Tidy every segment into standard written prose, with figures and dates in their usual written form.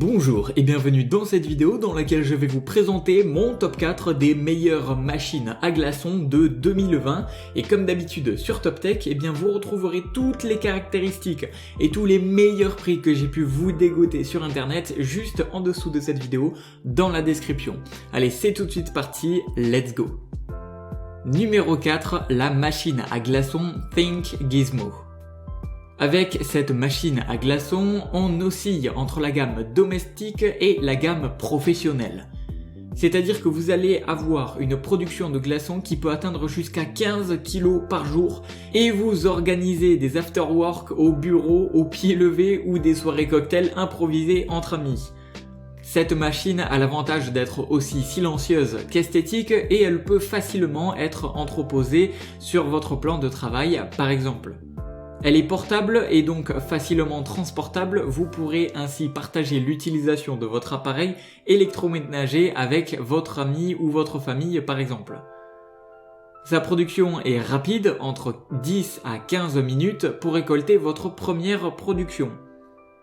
Bonjour et bienvenue dans cette vidéo dans laquelle je vais vous présenter mon top 4 des meilleures machines à glaçons de 2020 et comme d'habitude sur TopTech, vous retrouverez toutes les caractéristiques et tous les meilleurs prix que j'ai pu vous dégoter sur internet juste en dessous de cette vidéo dans la description. Allez, c'est tout de suite parti, let's go! Numéro 4, la machine à glaçons Think Gizmo. Avec cette machine à glaçons, on oscille entre la gamme domestique et la gamme professionnelle. C'est-à-dire que vous allez avoir une production de glaçons qui peut atteindre jusqu'à 15 kg par jour et vous organisez des after-work au bureau, au pied levé ou des soirées cocktails improvisées entre amis. Cette machine a l'avantage d'être aussi silencieuse qu'esthétique et elle peut facilement être entreposée sur votre plan de travail par exemple. Elle est portable et donc facilement transportable, vous pourrez ainsi partager l'utilisation de votre appareil électroménager avec votre ami ou votre famille par exemple. Sa production est rapide, entre 10 à 15 minutes pour récolter votre première production.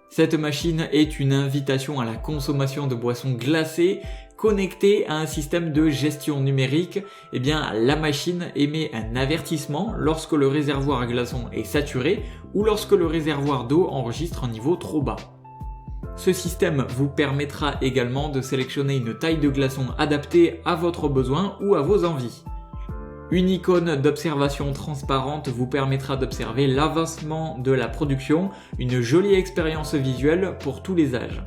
Cette machine est une invitation à la consommation de boissons glacées connectée à un système de gestion numérique. La machine émet un avertissement lorsque le réservoir à glaçons est saturé ou lorsque le réservoir d'eau enregistre un niveau trop bas. Ce système vous permettra également de sélectionner une taille de glaçon adaptée à votre besoin ou à vos envies. Une icône d'observation transparente vous permettra d'observer l'avancement de la production, une jolie expérience visuelle pour tous les âges.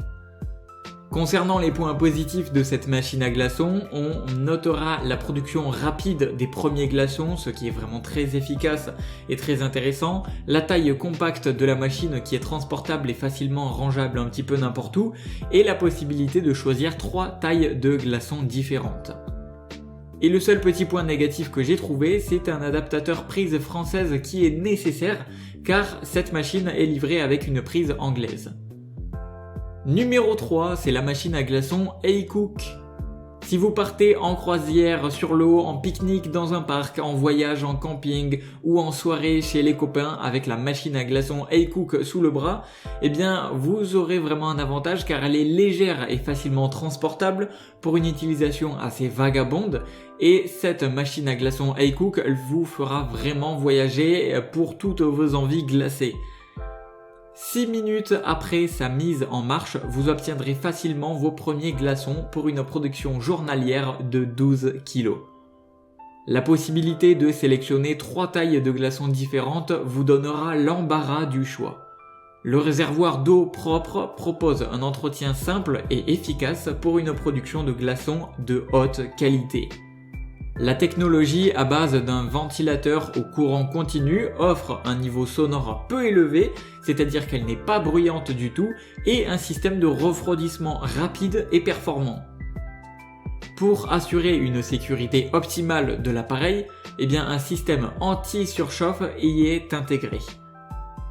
Concernant les points positifs de cette machine à glaçons, on notera la production rapide des premiers glaçons, ce qui est vraiment très efficace et très intéressant, la taille compacte de la machine qui est transportable et facilement rangeable un petit peu n'importe où, et la possibilité de choisir 3 tailles de glaçons différentes. Et le seul petit point négatif que j'ai trouvé, c'est un adaptateur prise française qui est nécessaire car cette machine est livrée avec une prise anglaise. Numéro 3, c'est la machine à glaçons Hey-Cook. Si vous partez en croisière sur l'eau, en pique-nique dans un parc, en voyage en camping ou en soirée chez les copains avec la machine à glaçons Hey-Cook sous le bras, vous aurez vraiment un avantage car elle est légère et facilement transportable pour une utilisation assez vagabonde et cette machine à glaçons Hey-Cook vous fera vraiment voyager pour toutes vos envies glacées. 6 minutes après sa mise en marche, vous obtiendrez facilement vos premiers glaçons pour une production journalière de 12 kg. La possibilité de sélectionner 3 tailles de glaçons différentes vous donnera l'embarras du choix. Le réservoir d'eau propre propose un entretien simple et efficace pour une production de glaçons de haute qualité. La technologie à base d'un ventilateur au courant continu offre un niveau sonore peu élevé, c'est-à-dire qu'elle n'est pas bruyante du tout, et un système de refroidissement rapide et performant. Pour assurer une sécurité optimale de l'appareil, un système anti-surchauffe y est intégré.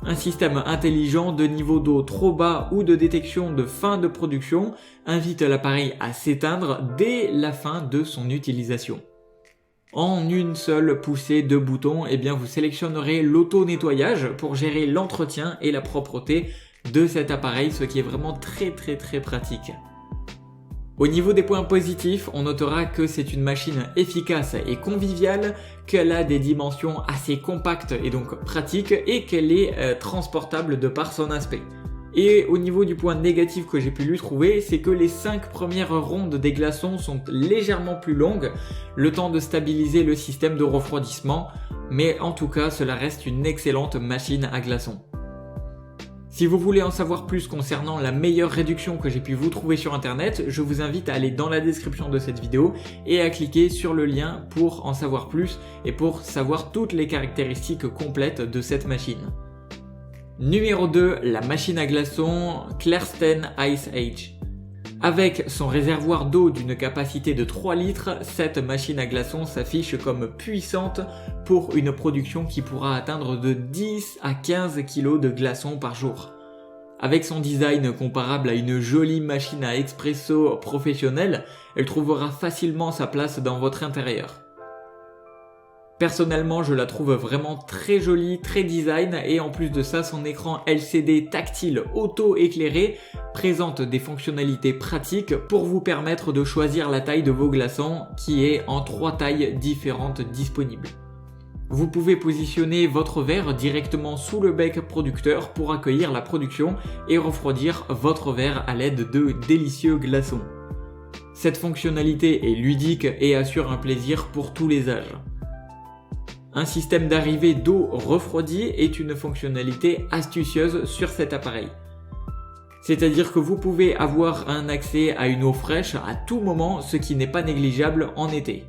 Un système intelligent de niveau d'eau trop bas ou de détection de fin de production invite l'appareil à s'éteindre dès la fin de son utilisation. En une seule poussée de bouton, vous sélectionnerez l'auto-nettoyage pour gérer l'entretien et la propreté de cet appareil, ce qui est vraiment très pratique. Au niveau des points positifs, on notera que c'est une machine efficace et conviviale, qu'elle a des dimensions assez compactes et donc pratiques et qu'elle est transportable de par son aspect. Et au niveau du point négatif que j'ai pu lui trouver, c'est que les 5 premières rondes des glaçons sont légèrement plus longues, le temps de stabiliser le système de refroidissement, mais en tout cas cela reste une excellente machine à glaçons. Si vous voulez en savoir plus concernant la meilleure réduction que j'ai pu vous trouver sur internet, je vous invite à aller dans la description de cette vidéo et à cliquer sur le lien pour en savoir plus et pour savoir toutes les caractéristiques complètes de cette machine. Numéro 2, la machine à glaçons Clairsten Ice Age. Avec son réservoir d'eau d'une capacité de 3 litres, cette machine à glaçons s'affiche comme puissante pour une production qui pourra atteindre de 10 à 15 kg de glaçons par jour. Avec son design comparable à une jolie machine à expresso professionnelle, elle trouvera facilement sa place dans votre intérieur. Personnellement, je la trouve vraiment très jolie, très design, et en plus de ça, son écran LCD tactile auto-éclairé présente des fonctionnalités pratiques pour vous permettre de choisir la taille de vos glaçons qui est en 3 tailles différentes disponibles. Vous pouvez positionner votre verre directement sous le bec producteur pour accueillir la production et refroidir votre verre à l'aide de délicieux glaçons. Cette fonctionnalité est ludique et assure un plaisir pour tous les âges. Un système d'arrivée d'eau refroidie est une fonctionnalité astucieuse sur cet appareil. C'est-à-dire que vous pouvez avoir un accès à une eau fraîche à tout moment, ce qui n'est pas négligeable en été.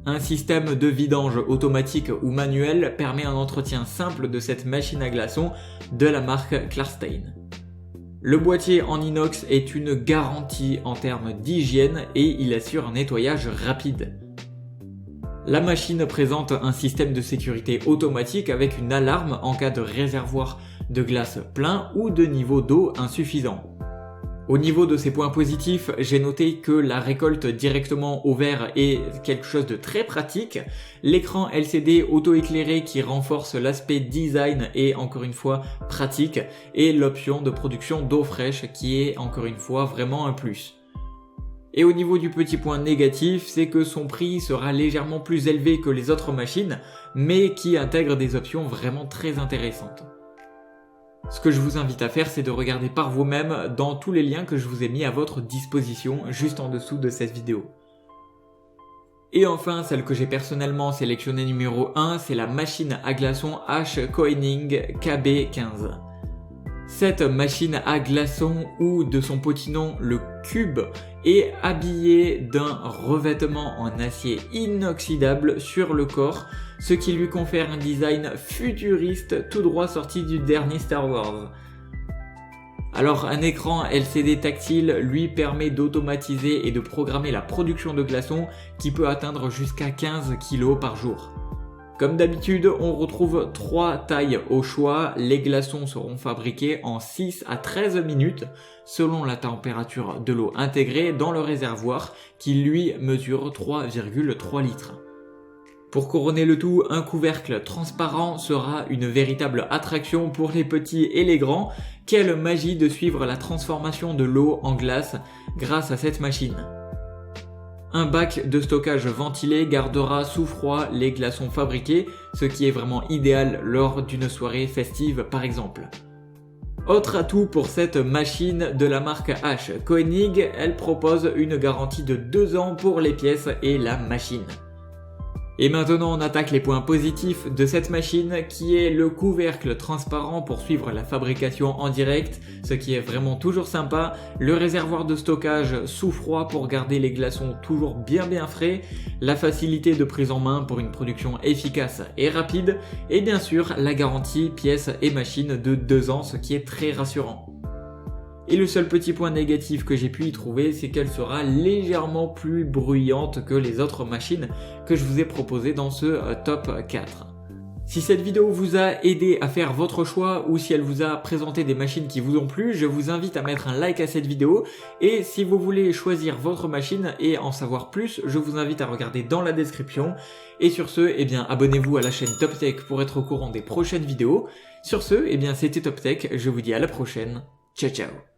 Un système de vidange automatique ou manuel permet un entretien simple de cette machine à glaçons de la marque Klarstein. Le boîtier en inox est une garantie en termes d'hygiène et il assure un nettoyage rapide. La machine présente un système de sécurité automatique avec une alarme en cas de réservoir de glace plein ou de niveau d'eau insuffisant. Au niveau de ses points positifs, j'ai noté que la récolte directement au verre est quelque chose de très pratique. L'écran LCD auto-éclairé qui renforce l'aspect design est encore une fois pratique et l'option de production d'eau fraîche qui est encore une fois vraiment un plus. Et au niveau du petit point négatif, c'est que son prix sera légèrement plus élevé que les autres machines, mais qui intègre des options vraiment très intéressantes. Ce que je vous invite à faire, c'est de regarder par vous-même dans tous les liens que je vous ai mis à votre disposition juste en dessous de cette vidéo. Et enfin, celle que j'ai personnellement sélectionnée numéro 1, c'est la machine à glaçons H Koenig KB15. Cette machine à glaçons, ou de son petit nom le Cube, est habillée d'un revêtement en acier inoxydable sur le corps, ce qui lui confère un design futuriste tout droit sorti du dernier Star Wars. Alors un écran LCD tactile lui permet d'automatiser et de programmer la production de glaçons qui peut atteindre jusqu'à 15 kg par jour. Comme d'habitude, on retrouve 3 tailles au choix. Les glaçons seront fabriqués en 6 à 13 minutes selon la température de l'eau intégrée dans le réservoir qui lui mesure 3,3 litres. Pour couronner le tout, un couvercle transparent sera une véritable attraction pour les petits et les grands. Quelle magie de suivre la transformation de l'eau en glace grâce à cette machine. Un bac de stockage ventilé gardera sous froid les glaçons fabriqués, ce qui est vraiment idéal lors d'une soirée festive par exemple. Autre atout pour cette machine de la marque H Koenig, elle propose une garantie de 2 ans pour les pièces et la machine. Et maintenant on attaque les points positifs de cette machine qui est le couvercle transparent pour suivre la fabrication en direct, ce qui est vraiment toujours sympa, le réservoir de stockage sous froid pour garder les glaçons toujours bien frais, la facilité de prise en main pour une production efficace et rapide, et bien sûr la garantie pièces et machines de 2 ans, ce qui est très rassurant. Et le seul petit point négatif que j'ai pu y trouver, c'est qu'elle sera légèrement plus bruyante que les autres machines que je vous ai proposées dans ce top 4. Si cette vidéo vous a aidé à faire votre choix ou si elle vous a présenté des machines qui vous ont plu, je vous invite à mettre un like à cette vidéo. Et si vous voulez choisir votre machine et en savoir plus, je vous invite à regarder dans la description. Et sur ce, eh bien, abonnez-vous à la chaîne Top Tech pour être au courant des prochaines vidéos. Sur ce, eh bien, c'était Top Tech, je vous dis à la prochaine. Ciao ciao.